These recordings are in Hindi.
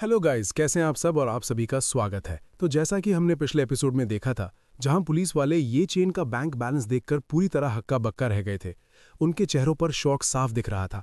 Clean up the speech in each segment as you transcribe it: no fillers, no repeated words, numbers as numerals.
हेलो गाइस, कैसे हैं आप सब और आप सभी का स्वागत है। तो जैसा कि हमने पिछले एपिसोड में देखा था, जहां पुलिस वाले ये चेन का बैंक बैलेंस देखकर पूरी तरह हक्का बक्का रह गए थे। उनके चेहरों पर शौक साफ दिख रहा था।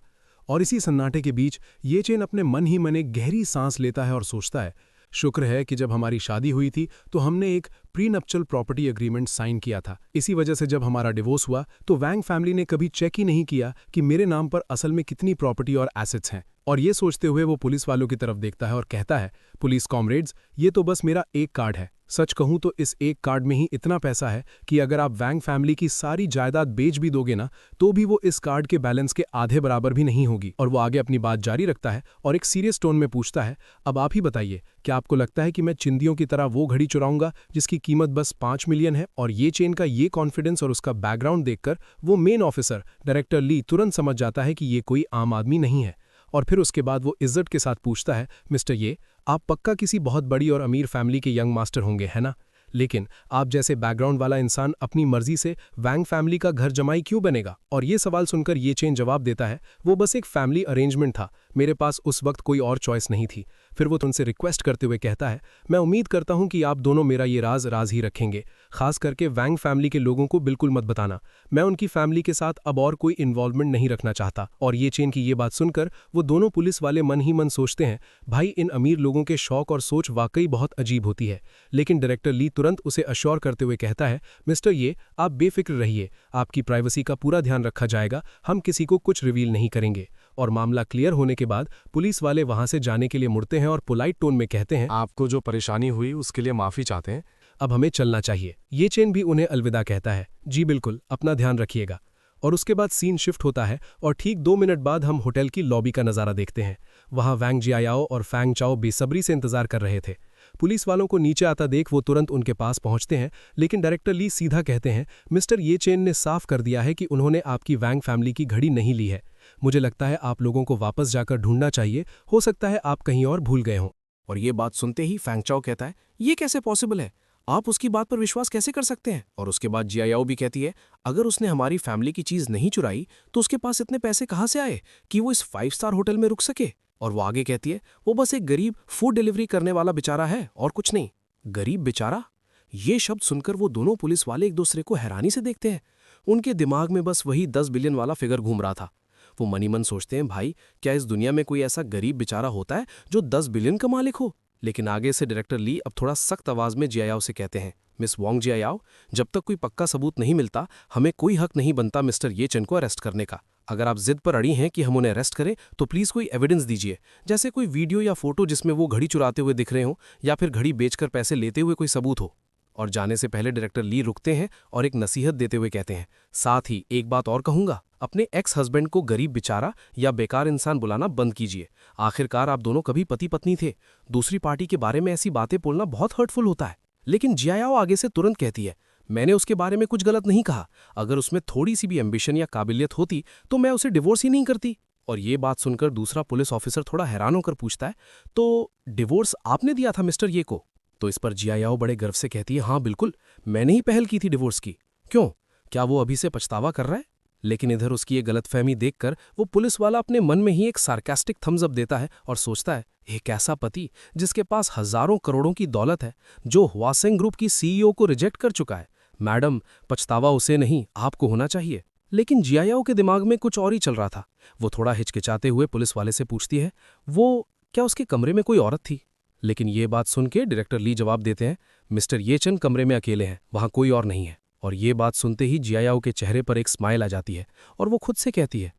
और इसी सन्नाटे के बीच ये चेन अपने मन ही मन एक गहरी सांस लेता है और सोचता है, शुक्र है कि जब हमारी शादी हुई थी तो हमने एक प्रीनप्चुअल प्रॉपर्टी एग्रीमेंट साइन किया था। इसी वजह से जब हमारा डिवोर्स हुआ तो वैंग फैमिली ने कभी चेक ही नहीं किया कि मेरे नाम पर असल में कितनी प्रॉपर्टी और एसेट्स हैं। और ये सोचते हुए वो पुलिस वालों की तरफ देखता है और कहता है, पुलिस कॉमरेड्स, ये तो बस मेरा एक कार्ड है। सच कहूं तो इस एक कार्ड में ही इतना पैसा है कि अगर आप वैंग फैमिली की सारी जायदाद बेच भी दोगे ना, तो भी वो इस कार्ड के बैलेंस के आधे बराबर भी नहीं होगी। और वो आगे अपनी बात जारी रखता है और एक सीरियस टोन में पूछता है, अब आप ही बताइए, क्या आपको लगता है कि मैं चिंदियों की तरह वो घड़ी चुराऊंगा जिसकी कीमत बस 5 मिलियन है? और ये चेन का ये कॉन्फिडेंस और उसका बैकग्राउंड देखकर वो मेन ऑफिसर डायरेक्टर ली तुरंत समझ जाता है कि ये कोई आम आदमी नहीं है। और फिर उसके बाद वो इज्जत के साथ पूछता है, मिस्टर ये, आप पक्का किसी बहुत बड़ी और अमीर फैमिली के यंग मास्टर होंगे, है ना? लेकिन आप जैसे बैकग्राउंड वाला इंसान अपनी मर्जी से वैंग फैमिली का घर जमाई क्यों बनेगा? और ये सवाल सुनकर ये चेन जवाब देता है, वो बस एक फैमिली अरेंजमेंट था, मेरे पास उस वक्त कोई और चॉइस नहीं थी। फिर वो तुमसे रिक्वेस्ट करते हुए कहता है, मैं उम्मीद करता हूं कि आप दोनों मेरा ये राज राज ही रखेंगे, खास करके वैंग फैमिली के लोगों को बिल्कुल मत बताना। मैं उनकी फैमिली के साथ अब और कोई इन्वॉल्वमेंट नहीं रखना चाहता। और ये चेन की ये बात सुनकर वो दोनों पुलिस वाले मन ही मन सोचते हैं, भाई इन अमीर लोगों के शौक और सोच वाकई बहुत अजीब होती है। लेकिन डायरेक्टर ली तुरंत उसे अश्योर करते हुए कहता है, मिस्टर ये, आप बेफिक्र रहिए, आपकी प्राइवेसी का पूरा ध्यान रखा जाएगा, हम किसी को कुछ रिवील नहीं करेंगे। और मामला क्लियर होने के बाद पुलिस वाले वहां से जाने के लिए मुड़ते हैं और पोलाइट टोन में कहते हैं, आपको जो परेशानी हुई उसके लिए माफी चाहते हैं। अब हमें चलना चाहिए। ये चेन भी उन्हें अलविदा कहता है, जी बिल्कुल, अपना ध्यान रखिएगा। और उसके बाद सीन शिफ्ट होता है और ठीक 2 मिनट बाद हम होटल की लॉबी का नज़ारा देखते हैं। वहां वैंग जियाओ और फैंग चाओ बेसब्री से इंतजार कर रहे थे। पुलिस वालों को नीचे आता देख वो तुरंत उनके पास पहुंचते हैं, लेकिन डायरेक्टर ली सीधा कहते हैं, मिस्टर ये चेन ने साफ कर दिया है कि उन्होंने आपकी वैंग फैमिली की घड़ी नहीं ली है। मुझे लगता है आप लोगों को वापस जाकर ढूंढना चाहिए, हो सकता है आप कहीं और भूल गए हों। और ये बात सुनते ही फैंग चाओ कहता है, ये कैसे पॉसिबल है? आप उसकी बात पर विश्वास कैसे कर सकते हैं? और उसके बाद जियाओ भी कहती है, अगर उसने हमारी फैमिली की चीज नहीं चुराई तो उसके पास इतने पैसे कहां से आए कि वो इस 5 स्टार होटल में रुक सके? और वो आगे कहती है, वो बस एक गरीब फूड डिलीवरी करने वाला बेचारा है और कुछ नहीं। गरीब बेचारा? ये शब्द सुनकर वो दोनों पुलिस वाले एक दूसरे को हैरानी से देखते हैं। उनके दिमाग में बस वही 10 बिलियन वाला फिगर घूम रहा था। वो मनी मन सोचते हैं, भाई क्या इस दुनिया में कोई ऐसा गरीब बेचारा होता है जो 10 बिलियन का मालिक हो? लेकिन आगे से डायरेक्टर ली अब थोड़ा सख्त आवाज में जियाओ से कहते हैं, मिस वोंग जियाओ, जब तक कोई पक्का सबूत नहीं मिलता हमें कोई हक नहीं बनता मिस्टर ये चेन को अरेस्ट करने का। अगर आप जिद पर अड़ी हैं कि हम उन्हें अरेस्ट करें तो प्लीज कोई एविडेंस दीजिए, जैसे कोई वीडियो या फोटो जिसमें वो घड़ी चुराते हुए दिख रहे हो या फिर घड़ी बेचकर पैसे लेते हुए कोई सबूत हो। और जाने से पहले डायरेक्टर ली रुकते हैं और एक नसीहत देते हुए कहते हैं, साथ ही एक बात और कहूंगा, अपने एक्स हस्बैंड को गरीब बेचारा या बेकार इंसान बुलाना बंद कीजिए। आखिरकार आप दोनों कभी पति पत्नी थे। दूसरी पार्टी के बारे में ऐसी बातें बोलना बहुत हर्टफुल होता है। लेकिन जियाओ आगे से तुरंत कहती है, मैंने उसके बारे में कुछ गलत नहीं कहा। अगर उसमें थोड़ी सी भी एम्बिशन या काबिलियत होती तो मैं उसे डिवोर्स ही नहीं करती। और ये बात सुनकर दूसरा पुलिस ऑफिसर थोड़ा हैरान होकर पूछता है, तो डिवोर्स आपने दिया था मिस्टर ये को? तो इस पर जियाओ बड़े गर्व से कहती है, हाँ बिल्कुल, मैंने ही पहल की थी डिवोर्स की। क्यों, क्या वो अभी से पछतावा कर रहा है? लेकिन इधर उसकी ये गलतफहमी देखकर वो पुलिस वाला अपने मन में ही एक सार्कास्टिक थम्स अप देता है और सोचता है, एक ऐसा पति जिसके पास हजारों करोड़ों की दौलत है, जो हुआसेंग ग्रुप की सीईओ को रिजेक्ट कर चुका है। मैडम, पछतावा उसे नहीं आपको होना चाहिए। लेकिन जियाओ के दिमाग में कुछ और ही चल रहा था। वो थोड़ा हिचकिचाते हुए पुलिस वाले से पूछती है, वो क्या उसके कमरे में कोई औरत थी? लेकिन ये बात सुन के डायरेक्टर ली जवाब देते हैं, मिस्टर ये चेन कमरे में अकेले हैं, वहां कोई और नहीं है। और ये बात सुनते ही जियाओ के चेहरे पर एक स्माइल आ जाती है और वो खुद से कहती है,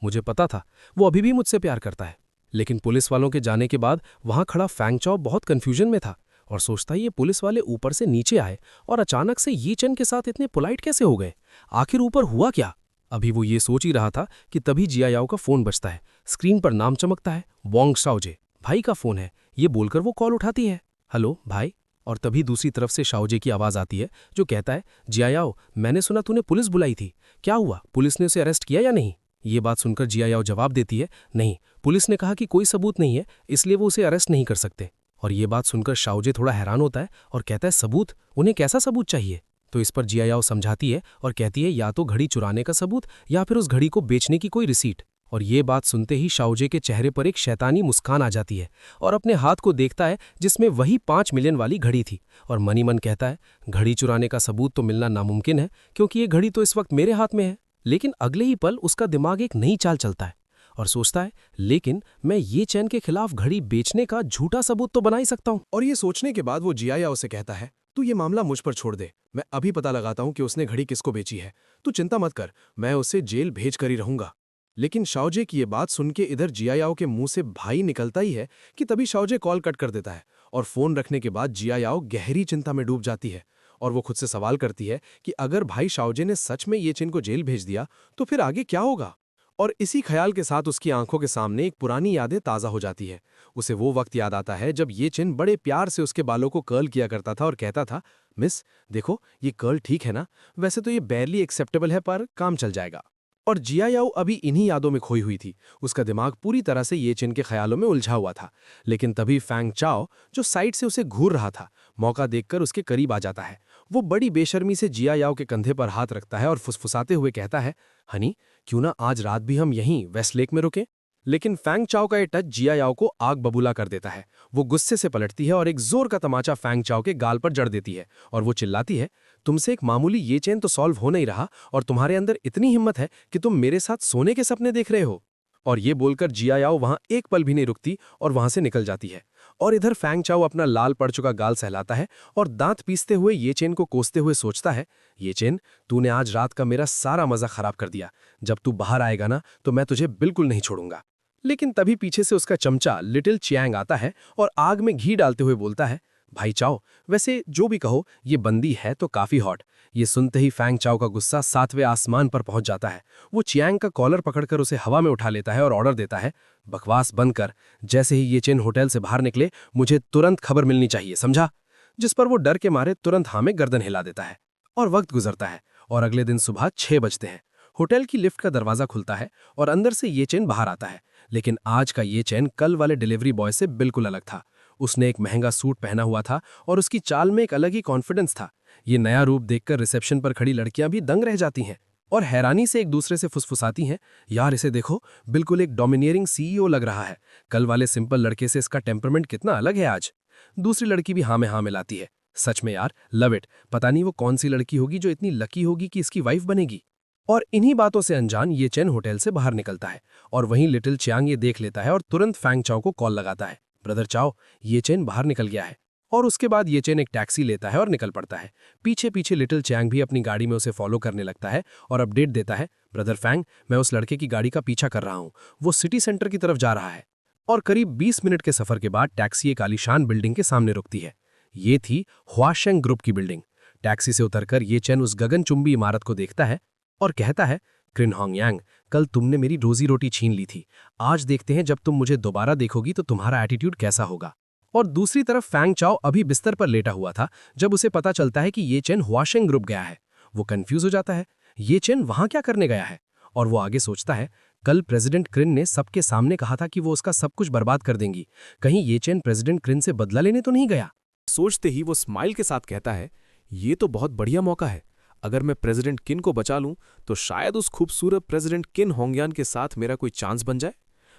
मुझे पता था, वो अभी भी मुझसे प्यार करता है। लेकिन पुलिस वालों के जाने के बाद वहां खड़ा फैंग चाओ बहुत कंफ्यूजन में था और सोचता है, ये पुलिस वाले ऊपर से नीचे आए और अचानक से ये चेन के साथ इतने पोलाइट कैसे हो गए? आखिर ऊपर हुआ क्या? अभी वो ये सोच ही रहा था कि तभी जियाओ का फोन बजता है। स्क्रीन पर नाम चमकता है, वोंग शाओजे, भाई का फोन है। ये बोलकर वो कॉल उठाती है, हेलो भाई। और तभी दूसरी तरफ से शाओजे की आवाज आती है जो कहता है, जियाओ, मैंने सुना तूने पुलिस बुलाई थी, क्या हुआ, पुलिस ने उसे अरेस्ट किया या नहीं? ये बात सुनकर जियाओ जवाब देती है, नहीं, पुलिस ने कहा कि कोई सबूत नहीं है, इसलिए वो उसे अरेस्ट नहीं कर सकते। और ये बात सुनकर शाओजे थोड़ा हैरान होता है और कहता है, सबूत? उन्हें कैसा सबूत चाहिए? तो इस पर जियाओ समझाती है और कहती है, या तो घड़ी चुराने का सबूत या फिर उस घड़ी को बेचने की कोई रिसीट। और ये बात सुनते ही शाओजे के चेहरे पर एक शैतानी मुस्कान आ जाती है और अपने हाथ को देखता है जिसमें वही 5 मिलियन वाली घड़ी थी और मनी मन कहता है, घड़ी चुराने का सबूत तो मिलना नामुमकिन है क्योंकि ये घड़ी तो इस वक्त मेरे हाथ में है। लेकिन अगले ही पल उसका दिमाग एक नई चाल चलता है और सोचता है, लेकिन मैं ये चैन के खिलाफ घड़ी बेचने का झूठा सबूत तो बना ही सकता हूँ। और ये सोचने के बाद वो जियायाओ से कहता है, तू ये मामला मुझ पर छोड़ दे, मैं अभी पता लगाता हूँ कि उसने घड़ी किसको बेची है। तू चिंता मत कर, मैं उसे जेल भेज कर ही रहूंगा। लेकिन शाओजे की ये बात सुन के इधर जियायाओ के मुंह से भाई निकलता ही है कि तभी शाओजे कॉल कट कर देता है और फोन रखने के बाद जियायाओ गहरी चिंता में डूब जाती है और वो खुद से सवाल करती है कि अगर भाई शाओजे ने सच में ये चेन को जेल भेज दिया तो फिर आगे क्या होगा। और इसी ख्याल के साथ उसकी आंखों के सामने एक पुरानी यादें ताज़ा हो जाती है। उसे वो वक्त याद आता है जब ये चिन बड़े प्यार से उसके बालों को कर्ल किया करता था और कहता था, मिस देखो ये कर्ल ठीक है ना, वैसे तो ये बैरली एक्सेप्टेबल है पर काम चल जाएगा। और जियायाओ अभी इन्हीं यादों में खोई हुई थी। उसका दिमाग पूरी तरह से ये चिन के ख्यालों में उलझा हुआ था। लेकिन तभी फैंग चाओ जो साइड से उसे घूर रहा था, मौका देखकर उसके करीब आ जाता है। वो बड़ी बेशर्मी से जियायाओ के कंधे पर हाथ रखता है और फुसफुसाते हुए कहता है, हनी क्यों ना आज रात भी हम यहीं वेस्ट लेक में रुकें। लेकिन फैंग चाओ का ये टच जियायाओ को आग बबूला कर देता है। वो गुस्से से पलटती है और एक जोर का तमाचा फैंग चाओ के गाल पर जड़ देती है और वो चिल्लाती है, तुमसे एक मामूली ये चेन तो सॉल्व हो नहीं रहा और तुम्हारे अंदर इतनी हिम्मत है कि तुम मेरे साथ सोने के सपने देख रहे हो। और ये बोलकर जियायाओ वहां एक पल भी नहीं रुकती और वहां से निकल जाती है। और इधर फैंग चाओ अपना लाल पड़ चुका गाल सहलाता है और दांत पीसते हुए ये चेन को कोसते हुए सोचता है, ये चेन तूने आज रात का मेरा सारा मजा खराब कर दिया। जब तू बाहर आएगा ना तो मैं तुझे बिल्कुल नहीं छोड़ूंगा। लेकिन तभी पीछे से उसका चमचा लिटिल चियांग आता है और आग में घी डालते हुए बोलता है, भाई चाओ वैसे जो भी कहो ये बंदी है तो काफी हॉट। ये सुनते ही फैंग चाओ का गुस्सा 7वें आसमान पर पहुंच जाता है। वो चियांग का कॉलर पकड़कर उसे हवा में उठा लेता है और ऑर्डर देता है, बकवास बंद कर, जैसे ही ये चेन होटल से बाहर निकले मुझे तुरंत खबर मिलनी चाहिए, समझा। जिस पर वो डर के मारे तुरंत हाँ में गर्दन हिला देता है। और वक्त गुजरता है और अगले दिन सुबह 6 बजते हैं। होटल की लिफ्ट का दरवाजा खुलता है और अंदर से ये चेन बाहर आता है। लेकिन आज का ये चेन कल वाले डिलीवरी बॉय से बिल्कुल अलग था। उसने एक महंगा सूट पहना हुआ था और उसकी चाल में एक अलग ही कॉन्फिडेंस था। ये नया रूप देखकर रिसेप्शन पर खड़ी लड़कियां भी दंग रह जाती हैं और हैरानी से एक दूसरे से फुसफुसाती हैं, यार इसे देखो, बिल्कुल एक डोमिनियरिंग सीईओ लग रहा है। कल वाले सिंपल लड़के से इसका टेम्परमेंट कितना अलग है आज। दूसरी लड़की भी हाँ में हाँ मिलाती है, सच में यार लव इट, पता नहीं वो कौन सी लड़की होगी जो इतनी लकी होगी कि इसकी वाइफ बनेगी। और इन्हीं बातों से अनजान ये चेन होटल से बाहर निकलता है और वहीं लिटिल चियांग ये देख लेता है और तुरंत फैंग चाओ को कॉल लगाता है, ब्रदर चाओ ये चेन बाहर निकल गया है। और उसके बाद ये चेन एक टैक्सी लेता है और निकल पड़ता है। पीछे पीछे लिटिल चियांग भी अपनी गाड़ी में उसे फॉलो करने लगता है और अपडेट देता है, ब्रदर फैंग मैं उस लड़के की गाड़ी का पीछा कर रहा हूँ, वो सिटी सेंटर की तरफ जा रहा है। और करीब 20 मिनट के सफर के बाद टैक्सी एक आलीशान बिल्डिंग के सामने रुकती है। ये थी ह्वाशेंग ग्रुप की बिल्डिंग। टैक्सी से उतरकर ये चेन उस गगनचुंबी इमारत को देखता है और कहता है, क्रिन होंगयांग कल तुमने मेरी रोजी रोटी छीन ली थी, आज देखते हैं जब तुम मुझे दोबारा देखोगी तो तुम्हारा एटीट्यूड कैसा होगा। और दूसरी तरफ फैंग चाओ अभी बिस्तर पर लेटा हुआ था जब उसे पता चलता है कि ये चेन ह्वाशेंग ग्रुप गया है। वो कंफ्यूज हो जाता है, ये चेन वहां क्या करने गया है। और वो आगे सोचता है, कल प्रेसिडेंट क्रिन ने सबके सामने कहा था कि वो उसका सब कुछ बर्बाद कर देंगी, कहीं ये चेन प्रेसिडेंट क्रिन से बदला लेने तो नहीं गया। सोचते ही वो स्माइल के साथ कहता है, ये तो बहुत बढ़िया मौका है। अगर मैं प्रेसिडेंट किन को बचा लूं तो शायद उस खूबसूरत प्रेसिडेंट किन होंगयान के साथ मेरा कोई चांस बन जाए।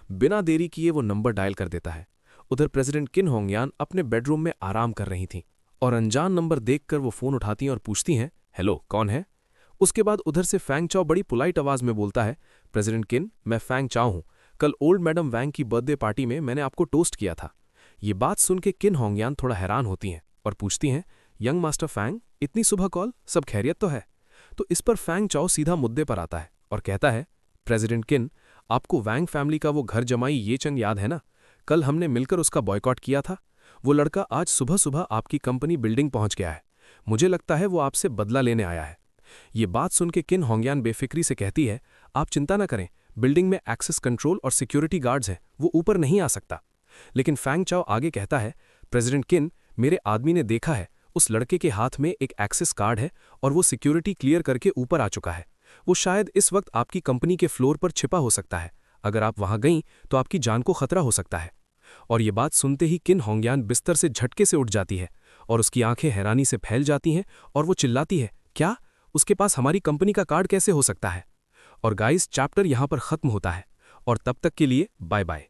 बिना देरी किए वो नंबर डायल कर देता है। उधर प्रेसिडेंट किन होंगयान अपने बेडरूम में आराम कर रही थीं और अनजान नंबर देखकर वो फोन उठाती हैं और पूछती हैं, हेलो कौन है। उसके बाद उधर से फैंग चाओ बड़ी पोलाइट आवाज में बोलता है, प्रेसिडेंट किन मैं फैंग चाओ हूं, कल ओल्ड मैडम वैंग की बर्थडे पार्टी में मैंने आपको टोस्ट किया था। ये बात सुन के किन होंगयान थोड़ा हैरान होती हैं और पूछती हैं, यंग मास्टर फैंग इतनी सुबह कॉल, सब खैरियत तो है। तो इस पर फैंग चाओ सीधा मुद्दे पर आता है और कहता है, प्रेसिडेंट किन आपको वैंग फैमिली का वो घर जमाई ये चंग याद है ना, कल हमने मिलकर उसका बॉयकॉट किया था। वो लड़का आज सुबह सुबह आपकी कंपनी बिल्डिंग पहुंच गया है, मुझे लगता है वो आपसे बदला लेने आया है। ये बात सुन के किन होंगयान बेफिक्री से कहती है, आप चिंता न करें, बिल्डिंग में एक्सेस कंट्रोल और सिक्योरिटी गार्ड्स हैं, वो ऊपर नहीं आ सकता। लेकिन फैंग चाओ आगे कहता है, प्रेसिडेंट किन मेरे आदमी ने देखा है, उस लड़के के हाथ में एक एक्सेस कार्ड है और वो सिक्योरिटी क्लियर करके ऊपर आ चुका है। वो शायद इस वक्त आपकी कंपनी के फ्लोर पर छिपा हो सकता है, अगर आप वहां गईं तो आपकी जान को खतरा हो सकता है। और ये बात सुनते ही किन होंगयान बिस्तर से झटके से उठ जाती है और उसकी आंखें हैरानी से फैल जाती हैं और वो चिल्लाती है, क्या उसके पास हमारी कंपनी का कार्ड कैसे हो सकता है। और गाइस चैप्टर यहां पर खत्म होता है और तब तक के लिए बाय बाय।